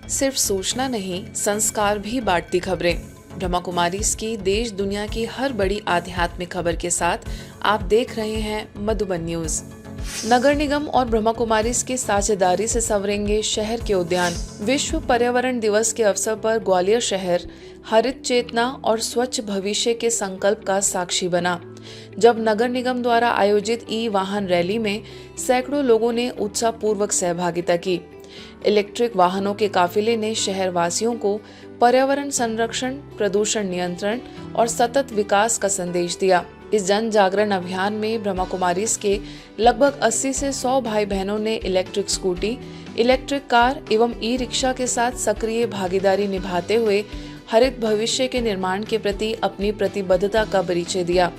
सिर्फ सूचना नहीं, संस्कार भी बांटती खबरें। ब्रह्मा कुमारीज की देश दुनिया की हर बड़ी आध्यात्मिक खबर के साथ आप देख रहे हैं मधुबन न्यूज। नगर निगम और ब्रह्मा कुमारीज की साझेदारी से संवरेंगे शहर के उद्यान। विश्व पर्यावरण दिवस के अवसर पर ग्वालियर शहर हरित चेतना और स्वच्छ भविष्य के संकल्प का साक्षी बना, जब नगर निगम द्वारा आयोजित ई वाहन रैली में सैकड़ों लोगों ने उत्साहपूर्वक सहभागिता की। इलेक्ट्रिक वाहनों के काफिले ने शहर वासियों को पर्यावरण संरक्षण, प्रदूषण नियंत्रण और सतत विकास का संदेश दिया। इस जन जागरण अभियान में ब्रह्मा कुमारीज के लगभग 80 से 100 भाई बहनों ने इलेक्ट्रिक स्कूटी, इलेक्ट्रिक कार एवं ई रिक्शा के साथ सक्रिय भागीदारी निभाते हुए हरित भविष्य के निर्माण के प्रति अपनी प्रतिबद्धता का परिचय दिया।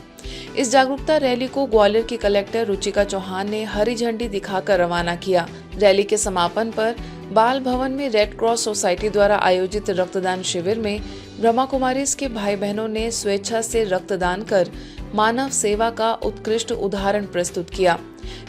इस जागरूकता रैली को ग्वालियर की कलेक्टर रुचिका चौहान ने हरी झंडी दिखाकर रवाना किया। रैली के समापन पर बाल भवन में रेड क्रॉस सोसाइटी द्वारा आयोजित रक्तदान शिविर में ब्रह्मा कुमारीज के भाई बहनों ने स्वेच्छा से रक्तदान कर मानव सेवा का उत्कृष्ट उदाहरण प्रस्तुत किया।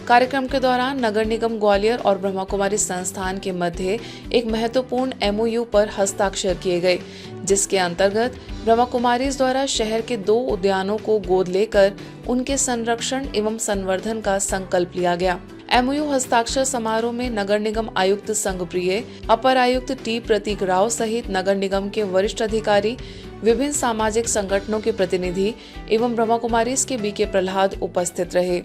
कार्यक्रम के दौरान नगर निगम ग्वालियर और ब्रह्मा कुमारी संस्थान के मध्य एक महत्वपूर्ण MOU पर हस्ताक्षर किए गए, जिसके अंतर्गत ब्रह्मा कुमारीज द्वारा शहर के 2 उद्यानों को गोद लेकर उनके संरक्षण एवं संवर्धन का संकल्प लिया गया। MOU हस्ताक्षर समारोह में नगर निगम आयुक्त संघप्रिय, अपर आयुक्त टी प्रतीक राव सहित नगर निगम के वरिष्ठ अधिकारी, विभिन्न सामाजिक संगठनों के प्रतिनिधि एवं ब्रह्मा कुमारीज के BK प्रहलाद उपस्थित रहे।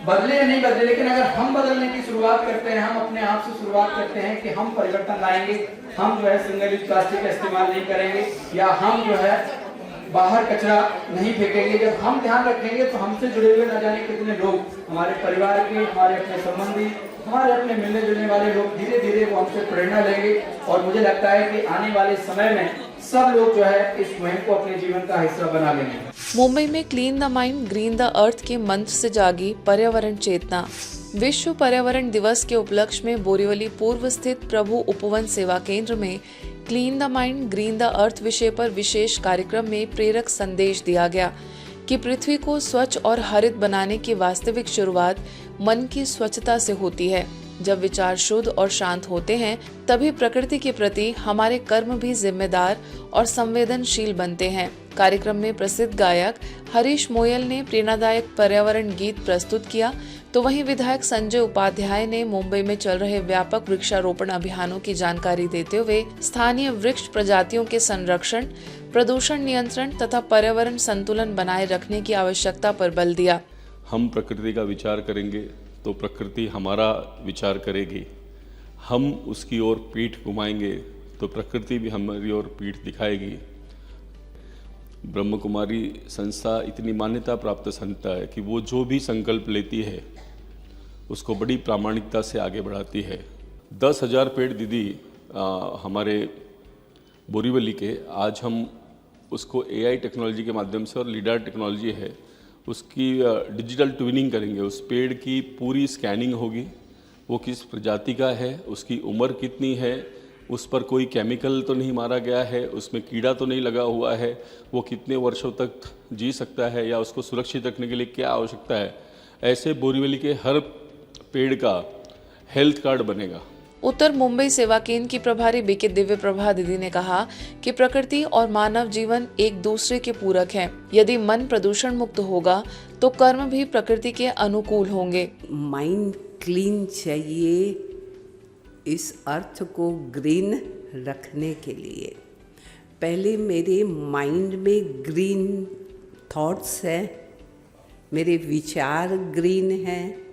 बदले या नहीं बदले, लेकिन अगर हम बदलने की शुरुआत करते हैं, हम अपने आप से शुरुआत करते हैं कि हम परिवर्तन लाएंगे, हम जो है सिंगल यूज प्लास्टिक का इस्तेमाल नहीं करेंगे या हम जो है बाहर कचरा नहीं फेंकेंगे। जब हम ध्यान रखेंगे तो हमसे जुड़े हुए न जाने कितने लोग, हमारे परिवार के, हमारे अपने संबंधी, हमारे अपने मिलने जुलने वाले लोग धीरे धीरे वो हमसे प्रेरणा लेंगे। और मुझे लगता है कि आने वाले समय में सब लोग जो है इस मुहिम को अपने जीवन का हिस्सा बना लेंगे। मुंबई में clean the mind green the earth के मंत्र से जागी पर्यावरण चेतना। विश्व पर्यावरण दिवस के उपलक्ष्य में बोरीवली पूर्व स्थित प्रभु उपवन सेवा केंद्र में clean the mind green the earth विषय पर विशेष कार्यक्रम में प्रेरक संदेश दिया गया कि पृथ्वी को स्वच्छ और हरित बनाने की वास्तविक शुरुआत मन की स्वच्छता से होती है। जब विचार शुद्ध और शांत होते हैं, तभी प्रकृति के प्रति हमारे कर्म भी जिम्मेदार और संवेदनशील बनते हैं। कार्यक्रम में प्रसिद्ध गायक हरीश मोयल ने प्रेरणादायक पर्यावरण गीत प्रस्तुत किया, तो वहीं विधायक संजय उपाध्याय ने मुंबई में चल रहे व्यापक वृक्षारोपण अभियानों की जानकारी देते हुए स्थानीय वृक्ष प्रजातियों के संरक्षण, प्रदूषण नियंत्रण तथा पर्यावरण संतुलन बनाए रखने की आवश्यकता पर बल दिया। हम प्रकृति का विचार करेंगे तो प्रकृति हमारा विचार करेगी। हम उसकी ओर पीठ घुमाएंगे तो प्रकृति भी हमारी ओर पीठ दिखाएगी। ब्रह्म कुमारी संस्था इतनी मान्यता प्राप्त संस्था है कि वो जो भी संकल्प लेती है उसको बड़ी प्रामाणिकता से आगे बढ़ाती है। 10,000 पेड़ दीदी हमारे बोरीवली के, आज हम उसको AI टेक्नोलॉजी के माध्यम से, और लीडार टेक्नोलॉजी है उसकी डिजिटल ट्विनिंग करेंगे। उस पेड़ की पूरी स्कैनिंग होगी, वो किस प्रजाति का है, उसकी उम्र कितनी है, उस पर कोई केमिकल तो नहीं मारा गया है, उसमें कीड़ा तो नहीं लगा हुआ है, वो कितने वर्षों तक जी सकता है या उसको सुरक्षित रखने के लिए क्या आवश्यकता है। ऐसे बोरीवली के हर पेड़ का हेल्थ कार्ड बनेगा। उत्तर मुंबई सेवा केंद्र की प्रभारी BK दिव्य प्रभा दीदी ने कहा कि प्रकृति और मानव जीवन एक दूसरे के पूरक हैं। यदि मन प्रदूषण मुक्त होगा तो कर्म भी प्रकृति के अनुकूल होंगे। माइंड क्लीन चाहिए इस अर्थ को ग्रीन रखने के लिए। पहले मेरे माइंड में ग्रीन थॉट्स हैं, मेरे विचार ग्रीन हैं,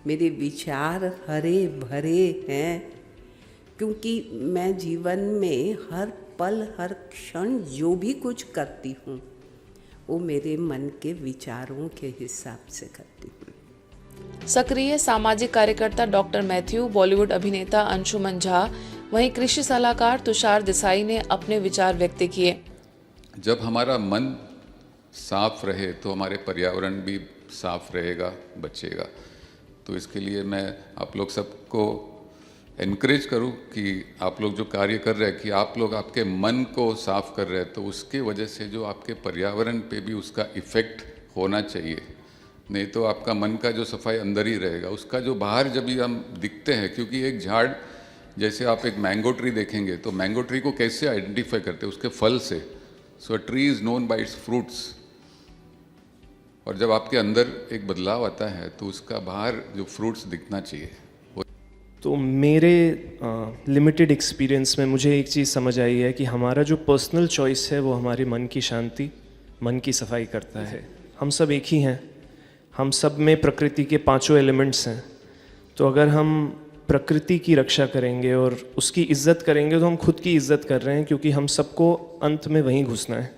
मेरे विचार हरे भरे हैं, क्योंकि मैं जीवन में हर पल हर क्षण जो भी कुछ करती हूँ वो मेरे मन के विचारों के हिसाब से करती हूँ। सक्रिय सामाजिक कार्यकर्ता डॉक्टर मैथ्यू, बॉलीवुड अभिनेता अंशुमन झा, वहीं कृषि सलाहकार तुषार देसाई ने अपने विचार व्यक्त किए। जब हमारा मन साफ रहे तो हमारे पर्यावरण भी साफ रहेगा, बचेगा। तो इसके लिए मैं आप लोग सबको एनकरेज करूं कि आप लोग जो कार्य कर रहे हैं कि आप लोग आपके मन को साफ कर रहे हैं, तो उसके वजह से जो आपके पर्यावरण पे भी उसका इफ़ेक्ट होना चाहिए। नहीं तो आपका मन का जो सफाई अंदर ही रहेगा, उसका जो बाहर जब भी हम दिखते हैं, क्योंकि एक झाड़ जैसे आप एक मैंगो ट्री देखेंगे तो मैंगो ट्री को कैसे आइडेंटिफाई करते हैं, उसके फल से। सो tree is known by its fruits. और जब आपके अंदर एक बदलाव आता है तो उसका बाहर जो फ्रूट्स दिखना चाहिए। तो मेरे लिमिटेड एक्सपीरियंस में मुझे एक चीज़ समझ आई है कि हमारा जो पर्सनल चॉइस है वो हमारे मन की शांति, मन की सफाई करता है। हम सब एक ही हैं, हम सब में प्रकृति के 5 एलिमेंट्स हैं। तो अगर हम प्रकृति की रक्षा करेंगे और उसकी इज्जत करेंगे तो हम खुद की इज्जत कर रहे हैं, क्योंकि हम सबको अंत में वहीं घुसना है।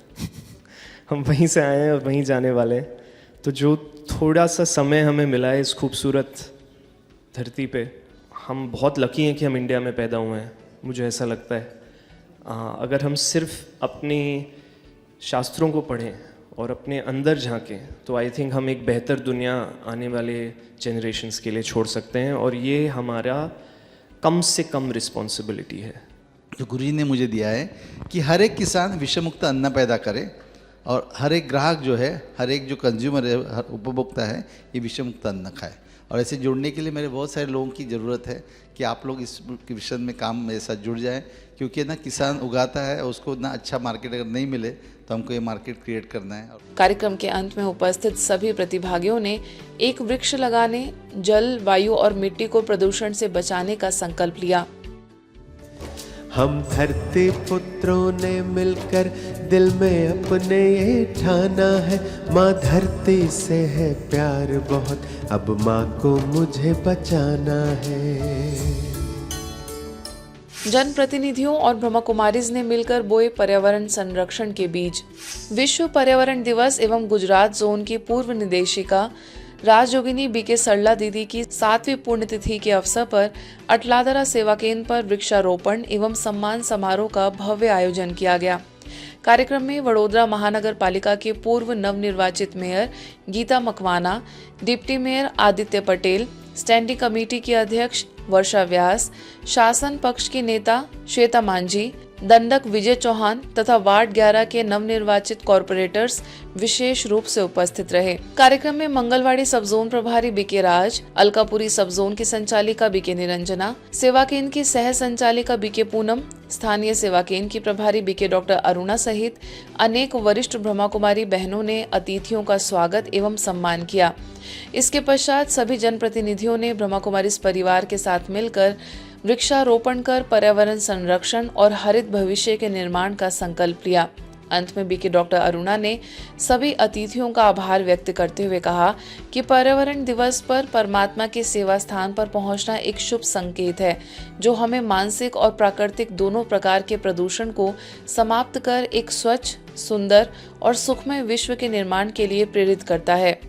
हम वहीं से आए हैं और वहीं जाने वाले हैं। तो जो थोड़ा सा समय हमें मिला है इस खूबसूरत धरती पे, हम बहुत लकी हैं कि हम इंडिया में पैदा हुए हैं, मुझे ऐसा लगता है। अगर हम सिर्फ अपनी शास्त्रों को पढ़ें और अपने अंदर झांकें तो आई थिंक हम एक बेहतर दुनिया आने वाले जनरेशन्स के लिए छोड़ सकते हैं, और ये हमारा कम से कम रिस्पॉन्सिबिलिटी है। जो गुरुजी ने मुझे दिया है कि हर एक किसान विषमुक्त अन्न पैदा करे और हर एक ग्राहक जो है, हर एक जो कंज्यूमर है, हर उपभोक्ता है, ये विषमुक्त अन्न खाए। और ऐसे जुड़ने के लिए मेरे बहुत सारे लोगों की ज़रूरत है कि आप लोग इस विषय में काम मेरे साथ जुड़ जाएं, क्योंकि ना किसान उगाता है, उसको ना अच्छा मार्केट अगर नहीं मिले तो हमको ये मार्केट क्रिएट करना है। कार्यक्रम के अंत में उपस्थित सभी प्रतिभागियों ने एक वृक्ष लगाने, जल, वायु और मिट्टी को प्रदूषण से बचाने का संकल्प लिया। हम धरती पुत्रों ने मिलकर दिल में अपने ये ठाना है, माँ धरती से है प्यार बहुत, अब माँ को मुझे बचाना है। जनप्रतिनिधियों और ब्रह्मा कुमारीज ने मिलकर बोए पर्यावरण संरक्षण के बीज। विश्व पर्यावरण दिवस एवं गुजरात जोन की पूर्व निदेशिका राजयोगिनी बीके सरला दीदी की 7वीं पुण्यतिथि के अवसर पर अटलादरा सेवा केंद्र पर वृक्षारोपण एवं सम्मान समारोह का भव्य आयोजन किया गया। कार्यक्रम में वडोदरा महानगर पालिका के पूर्व नवनिर्वाचित mayor Geeta Makwana, deputy mayor Aditya Patel, standing committee की अध्यक्ष वर्षा व्यास, शासन पक्ष की नेता श्वेता मांझी, दंडक विजय चौहान तथा वार्ड 11 के नवनिर्वाचित कॉर्पोरेटर्स विशेष रूप से उपस्थित रहे। कार्यक्रम में मंगलवाड़ी सब जोन प्रभारी बीके राज, अलकापुरी सब जोन की संचालिका बीके निरंजना, सेवा केंद्र की सह संचालिका बीके पूनम, स्थानीय सेवा केंद्र की प्रभारी बीके डॉक्टर अरुणा सहित अनेक वरिष्ठ ब्रह्मा कुमारी बहनों ने अतिथियों का स्वागत एवं सम्मान किया। इसके पश्चात सभी जनप्रतिनिधियों ने ब्रह्मा कुमारी परिवार के साथ मिलकर वृक्षारोपण कर पर्यावरण संरक्षण और हरित भविष्य के निर्माण का संकल्प लिया। अंत में बीके डॉक्टर अरुणा ने सभी अतिथियों का आभार व्यक्त करते हुए कहा कि पर्यावरण दिवस पर परमात्मा के सेवा स्थान पर पहुंचना एक शुभ संकेत है, जो हमें मानसिक और प्राकृतिक दोनों प्रकार के प्रदूषण को समाप्त कर एक स्वच्छ, सुंदर और सुखमय विश्व के निर्माण के लिए प्रेरित करता है।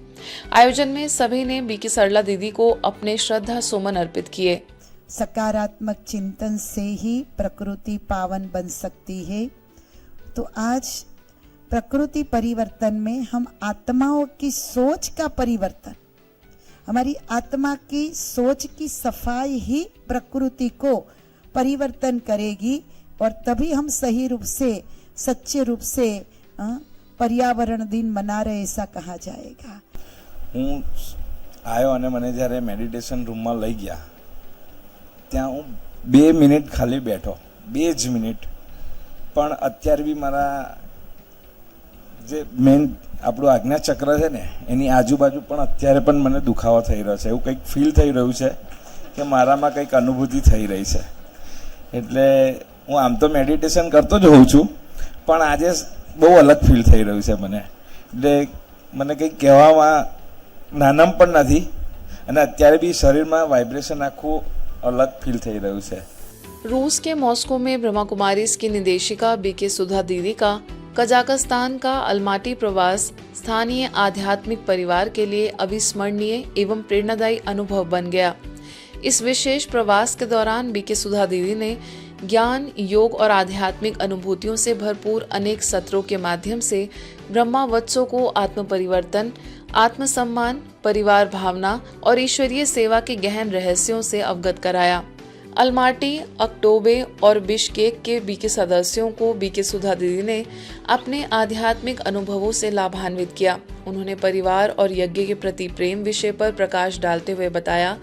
आयोजन में सभी ने बीके सरला दीदी को अपने श्रद्धा सुमन अर्पित किए। सकारात्मक चिंतन से ही प्रकृति पावन बन सकती है। तो आज प्रकृति परिवर्तन में हम आत्माओं की सोच का परिवर्तन, हमारी आत्मा की सोच की सफाई ही प्रकृति को परिवर्तन करेगी और तभी हम सही रूप से, सच्चे रूप से पर्यावरण दिन मना रहे ऐसा कहा जाएगा। હું આવ્યો અને મને જ્યારે મેડિટેશન રૂમમાં લઈ ગયા ત્યાં હું 2 મિનિટ ખાલી બેઠો, 2 જ મિનિટ, પણ અત્યારે બી મારા જે મેઇન આપણું આજ્ઞાચક્ર છે ને એની આજુબાજુ પણ અત્યારે પણ મને દુખાવો થઈ રહ્યો છે, એવું કંઈક ફીલ થઈ રહ્યું છે કે મારામાં કંઈક અનુભૂતિ થઈ રહી છે। એટલે હું આમ તો મેડિટેશન કરતો જ હોઉં છું, પણ આજે બહુ અલગ ફીલ થઈ રહ્યું છે મને। એટલે મને કંઈક કહેવામાં નાનમ પણ નથી અને અત્યારે બી શરીરમાં વાઇબ્રેશન આખું अलग फील થઈ રહ્યું છે। रूस के मॉस्को में ब्रह्मा कुमारीज की निदेशिका बीके सुधा दीदी का कजाकिस्तान का अलमाटी प्रवास स्थानीय आध्यात्मिक परिवार के लिए अविस्मरणीय एवं प्रेरणादायी अनुभव बन गया। इस विशेष प्रवास के दौरान बीके सुधा दीदी ने ज्ञान, योग और आध्यात्मिक अनुभूतियों से भरपूर अनेक सत्रों के माध्यम से ब्रह्मा वत्सों को आत्म परिवर्तन, आत्मसम्मान, परिवार भावना और ईश्वरीय सेवा के गहन रहस्यों से अवगत कराया। अलमाटी, अक्टोबे और बिश्केक के बीके सदस्यों को बीके सुधा दीदी ने अपने आध्यात्मिक अनुभवों से लाभान्वित किया। उन्होंने परिवार और यज्ञ के प्रति प्रेम विषय पर प्रकाश डालते हुए बताया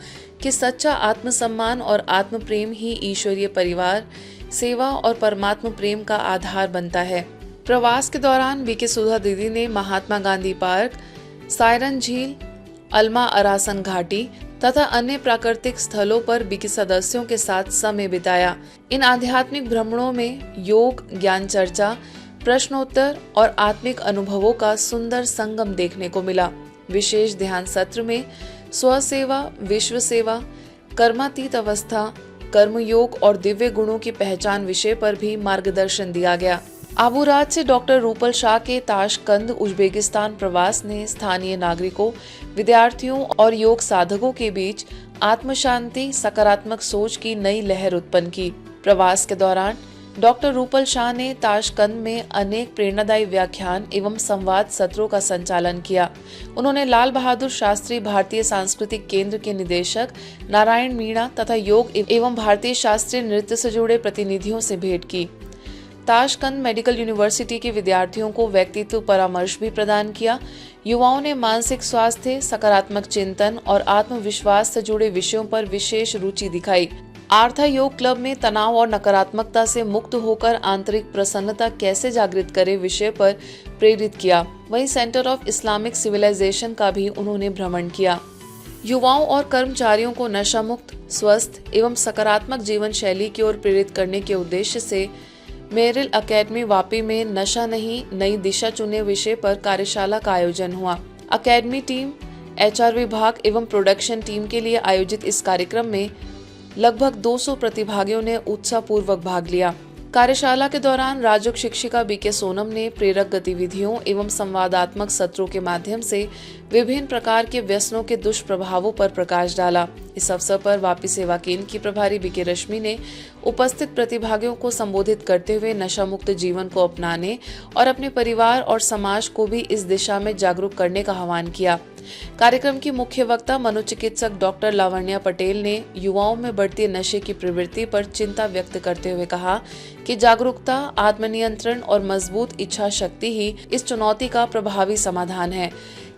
कि सच्चा आत्मसम्मान और आत्म प्रेम ही ईश्वरीय परिवार, सेवा और परमात्म प्रेम का आधार बनता है। प्रवास के दौरान बीके सुधा दीदी ने महात्मा गांधी पार्क, सायरन झील, अल्मा अरासन घाटी तथा अन्य प्राकृतिक स्थलों पर बीके सदस्यों के साथ समय बिताया। इन आध्यात्मिक भ्रमणों में योग, ज्ञान चर्चा, प्रश्नोत्तर और आत्मिक अनुभवों का सुंदर संगम देखने को मिला। विशेष ध्यान सत्र में स्वसेवा, विश्व सेवा, कर्मातीत अवस्था, कर्मयोग और दिव्य गुणों की पहचान विषय पर भी मार्गदर्शन दिया गया। आबूराज से डॉक्टर रूपल शाह के ताशकंद उज्बेकिस्तान प्रवास ने स्थानीय नागरिकों, विद्यार्थियों और योग साधकों के बीच आत्म शांति, सकारात्मक सोच की नई लहर उत्पन्न की। प्रवास के दौरान डॉक्टर रूपल शाह ने ताशकंद में अनेक प्रेरणादायी व्याख्यान एवं संवाद सत्रों का संचालन किया। उन्होंने लाल बहादुर शास्त्री भारतीय सांस्कृतिक केंद्र के निदेशक नारायण मीणा तथा योग एवं भारतीय शास्त्रीय नृत्य से जुड़े प्रतिनिधियों से भेंट की। ताशकंद मेडिकल यूनिवर्सिटी के विद्यार्थियों को व्यक्तित्व परामर्श भी प्रदान किया। युवाओं ने मानसिक स्वास्थ्य, सकारात्मक चिंतन और आत्मविश्वास से जुड़े विषयों पर विशेष रुचि दिखाई। आर्था योग क्लब में तनाव और नकारात्मकता से मुक्त होकर आंतरिक प्रसन्नता कैसे जागृत करे विषय पर प्रेरित किया। वहीं सेंटर ऑफ इस्लामिक सिविलाइजेशन का भी उन्होंने भ्रमण किया। युवाओं और कर्मचारियों को नशा मुक्त, स्वस्थ एवं सकारात्मक जीवन शैली की ओर प्रेरित करने के उद्देश्य से मेरिल एकेडमी वापी में नशा नहीं, नई दिशा चुने विषय पर कार्यशाला का आयोजन हुआ। एकेडमी टीम, HR विभाग एवं प्रोडक्शन टीम के लिए आयोजित इस कार्यक्रम में लगभग 200 प्रतिभागियों ने उत्साहपूर्वक भाग लिया। कार्यशाला के दौरान राजयोग शिक्षिका बीके सोनम ने प्रेरक गतिविधियों एवं संवादात्मक सत्रों के माध्यम से विभिन्न प्रकार के व्यसनों के दुष्प्रभावों पर प्रकाश डाला। इस अवसर पर वापी सेवा केंद्र की प्रभारी बीके रश्मि ने उपस्थित प्रतिभागियों को संबोधित करते हुए नशा मुक्त जीवन को अपनाने और अपने परिवार और समाज को भी इस दिशा में जागरूक करने का आह्वान किया। कार्यक्रम की मुख्य वक्ता मनोचिकित्सक डॉक्टर लावण्या पटेल ने युवाओं में बढ़ती नशे की प्रवृत्ति पर चिंता व्यक्त करते हुए कहा कि जागरूकता, आत्मनियंत्रण और मजबूत इच्छा शक्ति ही इस चुनौती का प्रभावी समाधान है।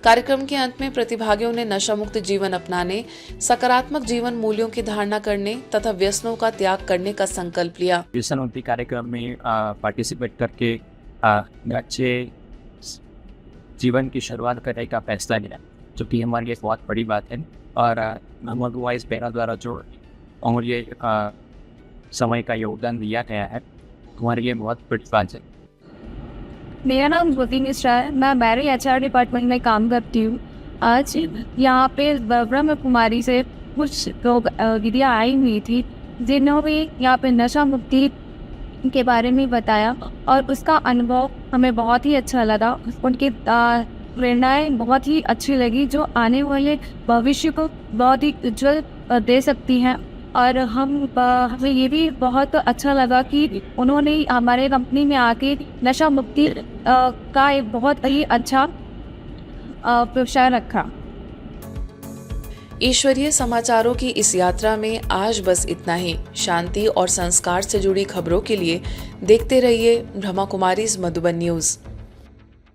कार्यक्रम के अंत में प्रतिभागियों ने नशा मुक्त जीवन अपनाने, सकारात्मक जीवन मूल्यों की धारणा करने तथा व्यसनों का त्याग करने का संकल्प लिया। व्यसन मुक्ति कार्यक्रम में पार्टिसिपेट करके अच्छे जीवन की शुरुआत करने का फैसला लिया, जो कि हमारे लिए बहुत बड़ी बात है। और मोहम्मद वाइस बेरा द्वारा जो और ये समय का योगदान दिया गया है, हमारे लिए बहुत बड़ी बात है। मेरा नाम ज्योति मिश्रा है। मैं मैरी HR डिपार्टमेंट में काम करती हूँ। आज यहाँ पे ब्रह्म कुमारी से कुछ लोग दीदियाँ आई हुई थी, जिन्होंने यहाँ पे नशा मुक्ति के बारे में बताया और उसका अनुभव हमें बहुत ही अच्छा लगा। उनकी प्रेरणाएं बहुत ही अच्छी लगी, जो आने वाले भविष्य को बहुत ही उज्जवल दे सकती हैं। और हमें ये भी बहुत अच्छा लगा कि उन्होंने हमारे कंपनी में आके नशा मुक्ति का एक बहुत ही अच्छा प्रचार रखा। ईश्वरीय समाचारों की इस यात्रा में आज बस इतना ही। शांति और संस्कार से जुड़ी खबरों के लिए देखते रहिए ब्रह्मा कुमारीज मधुबन न्यूज।